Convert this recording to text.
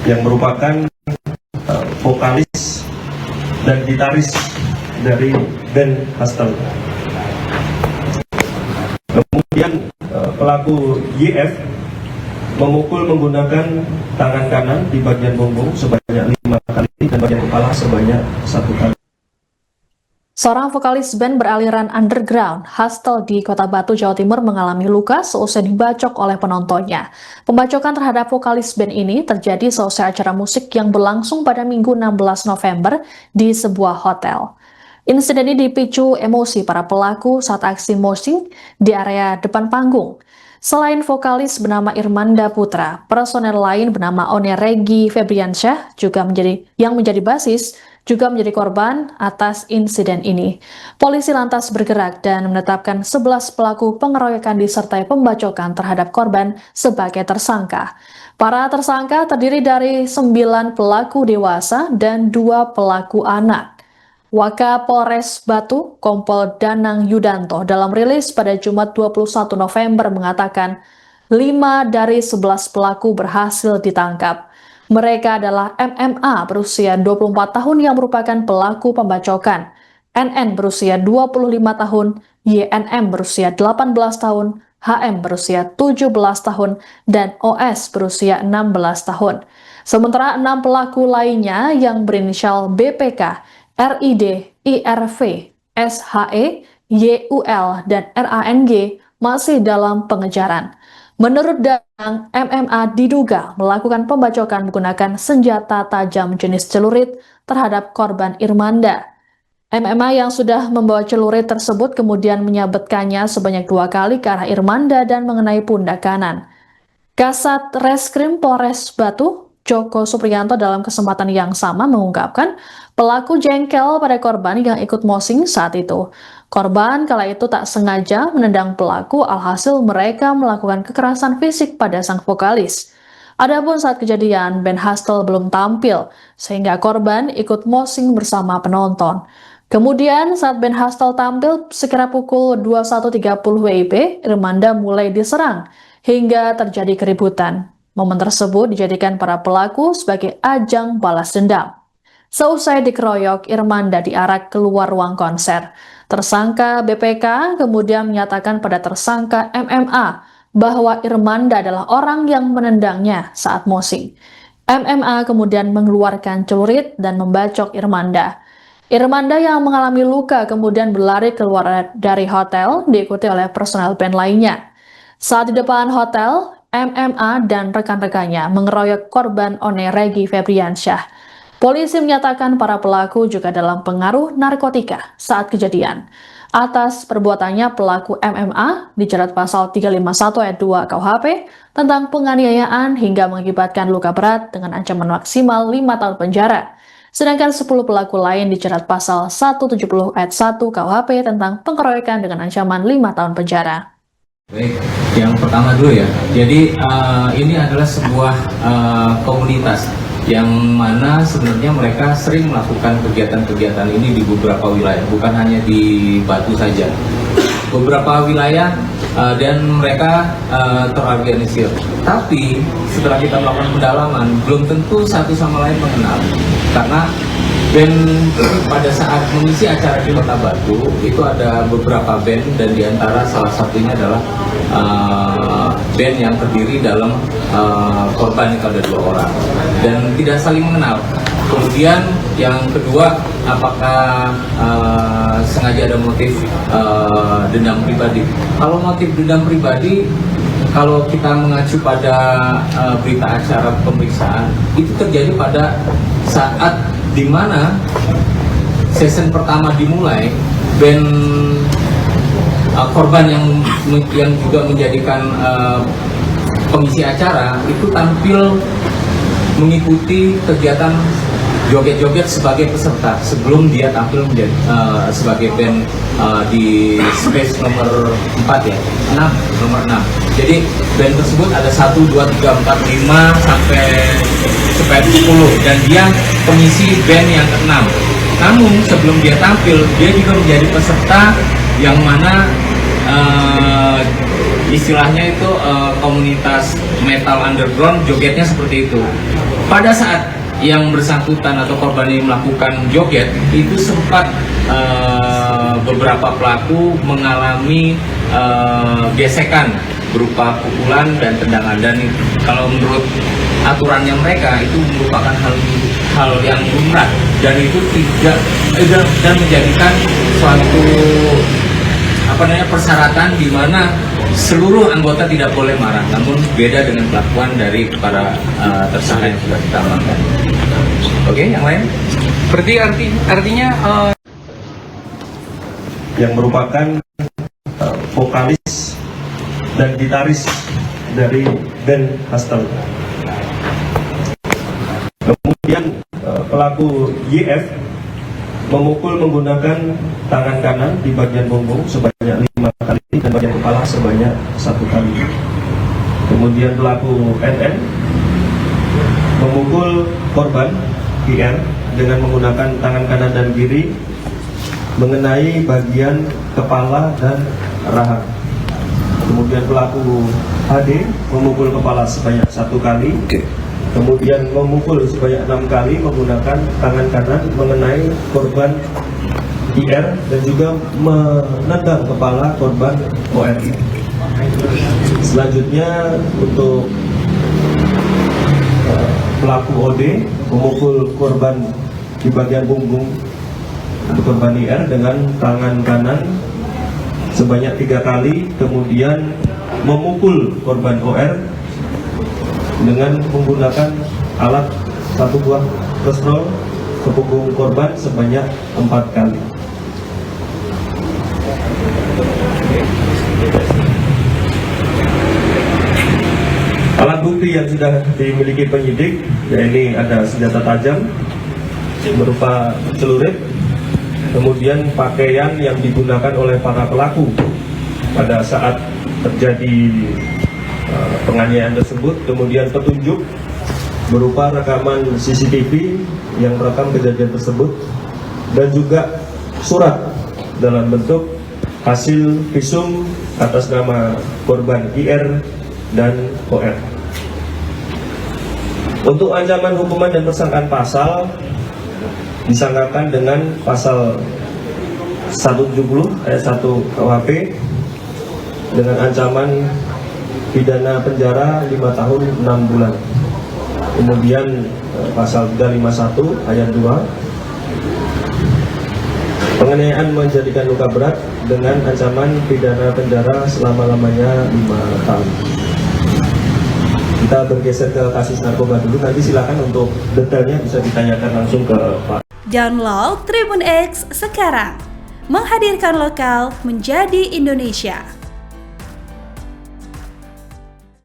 yang merupakan vokalis dan gitaris dari band Hustle. Kemudian pelaku YF memukul menggunakan tangan kanan di bagian punggung sebanyak 5 kali dan bagian kepala sebanyak 1 kali. Seorang vokalis band beraliran underground, Hustle di Kota Batu, Jawa Timur mengalami luka seusai dibacok oleh penontonnya. Pembacokan terhadap vokalis band ini terjadi seusai acara musik yang berlangsung pada Minggu 16 November di sebuah hotel. Insiden ini dipicu emosi para pelaku saat aksi moshing di area depan panggung. Selain vokalis bernama Irmanda Putra, personel lain bernama One Regi Febriansyah yang menjadi basis juga menjadi korban atas insiden ini. Polisi lantas bergerak dan menetapkan 11 pelaku pengeroyokan disertai pembacokan terhadap korban sebagai tersangka. Para tersangka terdiri dari 9 pelaku dewasa dan 2 pelaku anak. Wakapolres Batu, Kompol Danang Yudanto, dalam rilis pada Jumat 21 November mengatakan 5 dari 11 pelaku berhasil ditangkap. Mereka adalah MMA berusia 24 tahun yang merupakan pelaku pembacokan, NN berusia 25 tahun, YNM berusia 18 tahun, HM berusia 17 tahun, dan OS berusia 16 tahun. Sementara 6 pelaku lainnya yang berinisial BPK, RID, IRV, SHE, YUL, dan RANG masih dalam pengejaran. Menurut Danang, MMA diduga melakukan pembacokan menggunakan senjata tajam jenis celurit terhadap korban Irmanda. MMA yang sudah membawa celurit tersebut kemudian menyabetkannya sebanyak 2 kali ke arah Irmanda dan mengenai pundak kanan. Kasat Reskrim Polres Batu, Joko Supriyanto, dalam kesempatan yang sama mengungkapkan pelaku jengkel pada korban yang ikut moshing saat itu. Korban kala itu tak sengaja menendang pelaku, alhasil mereka melakukan kekerasan fisik pada sang vokalis. Adapun saat kejadian, band Hustle belum tampil, sehingga korban ikut moshing bersama penonton. Kemudian saat band Hustle tampil, sekira pukul 21.30 WIB, Irmanda mulai diserang, hingga terjadi keributan. Momen tersebut dijadikan para pelaku sebagai ajang balas dendam. Seusai dikeroyok, Irmanda diarak keluar ruang konser. Tersangka BPK kemudian menyatakan pada tersangka MMA bahwa Irmanda adalah orang yang menendangnya saat moshing. MMA kemudian mengeluarkan celurit dan membacok Irmanda. Irmanda yang mengalami luka kemudian berlari keluar dari hotel diikuti oleh personel band lainnya. Saat di depan hotel, MMA dan rekan-rekannya mengeroyok korban One Regi Febriansyah. Polisi menyatakan para pelaku juga dalam pengaruh narkotika saat kejadian. Atas perbuatannya, pelaku MMA dijerat pasal 351 ayat 2 KUHP tentang penganiayaan hingga mengakibatkan luka berat dengan ancaman maksimal 5 tahun penjara. Sedangkan 10 pelaku lain dijerat pasal 170 ayat 1 KUHP tentang pengeroyokan dengan ancaman 5 tahun penjara. Baik, yang pertama dulu ya. Jadi ini adalah sebuah komunitas yang mana sebenarnya mereka sering melakukan kegiatan-kegiatan ini di beberapa wilayah, bukan hanya di Batu saja. Beberapa wilayah dan mereka terorganisir. Tapi setelah kita melakukan pendalaman, belum tentu satu sama lain mengenal. Karena band pada saat mengisi acara di Kota Batu itu ada beberapa band, dan diantara salah satunya adalah band yang terdiri dalam korban itu ada 2 orang dan tidak saling mengenal. Kemudian yang kedua, apakah sengaja ada motif dendam pribadi? Kalau motif dendam pribadi, kalau kita mengacu pada berita acara pemeriksaan, itu terjadi pada saat di mana season pertama dimulai, band korban yang juga menjadikan pengisi acara itu tampil mengikuti kegiatan joget-joget sebagai peserta sebelum dia tampil menjadi sebagai band di space nomor 4 ya, 6, nomor 6. Jadi band tersebut ada 1, 2, 3, 4, 5 sampai 10, dan dia pengisi band yang ke-6. Namun sebelum dia tampil, dia juga menjadi peserta yang mana istilahnya itu komunitas metal underground, jogetnya seperti itu. pada saat yang bersangkutan atau korban ini melakukan joget, itu sempat beberapa pelaku mengalami gesekan berupa pukulan dan tendangan, dan kalau menurut aturannya mereka itu merupakan hal yang lumrah, dan itu tidak dan menjadikan suatu persyaratan di mana seluruh anggota tidak boleh marah, namun beda dengan kelakuan dari para tersangka yang sudah kita amankan. Oke, yang lain? Berarti artinya yang merupakan vokalis dan gitaris dari band Hustle. Kemudian pelaku YF memukul menggunakan tangan kanan di bagian punggung sebanyak 5 kali dan bagian kepala sebanyak 1 kali. Kemudian pelaku NN memukul korban IR dengan menggunakan tangan kanan dan kiri mengenai bagian kepala dan rahang. Kemudian pelaku HD memukul kepala sebanyak 1 kali. Kemudian memukul sebanyak 6 kali menggunakan tangan kanan mengenai korban IR dan juga menendang kepala korban ORI. Selanjutnya untuk pelaku OD memukul korban di bagian punggung korban IR dengan tangan kanan sebanyak 3 kali, kemudian memukul korban OR dengan menggunakan alat 1 buah kestrol ke punggung korban sebanyak 4 kali. Alat bukti yang sudah dimiliki penyidik, yaitu ada senjata tajam berupa celurit, kemudian pakaian yang digunakan oleh para pelaku pada saat terjadi penganiayaan tersebut, kemudian petunjuk berupa rekaman CCTV yang merekam kejadian tersebut, dan juga surat dalam bentuk hasil visum atas nama korban IR dan OR. Untuk ancaman hukuman dan persangkaan pasal disangkakan dengan pasal 170 ayat 1 KUHP dengan ancaman pidana penjara 5 tahun 6 bulan. Kemudian pasal 351 ayat 2 penganiayaan menjadikan luka berat dengan ancaman pidana penjara selama-lamanya 5 tahun. Kita bergeser ke kasus narkoba dulu, nanti silakan untuk detailnya bisa ditanyakan langsung ke Pak. Download Tribun X sekarang, menghadirkan lokal menjadi Indonesia.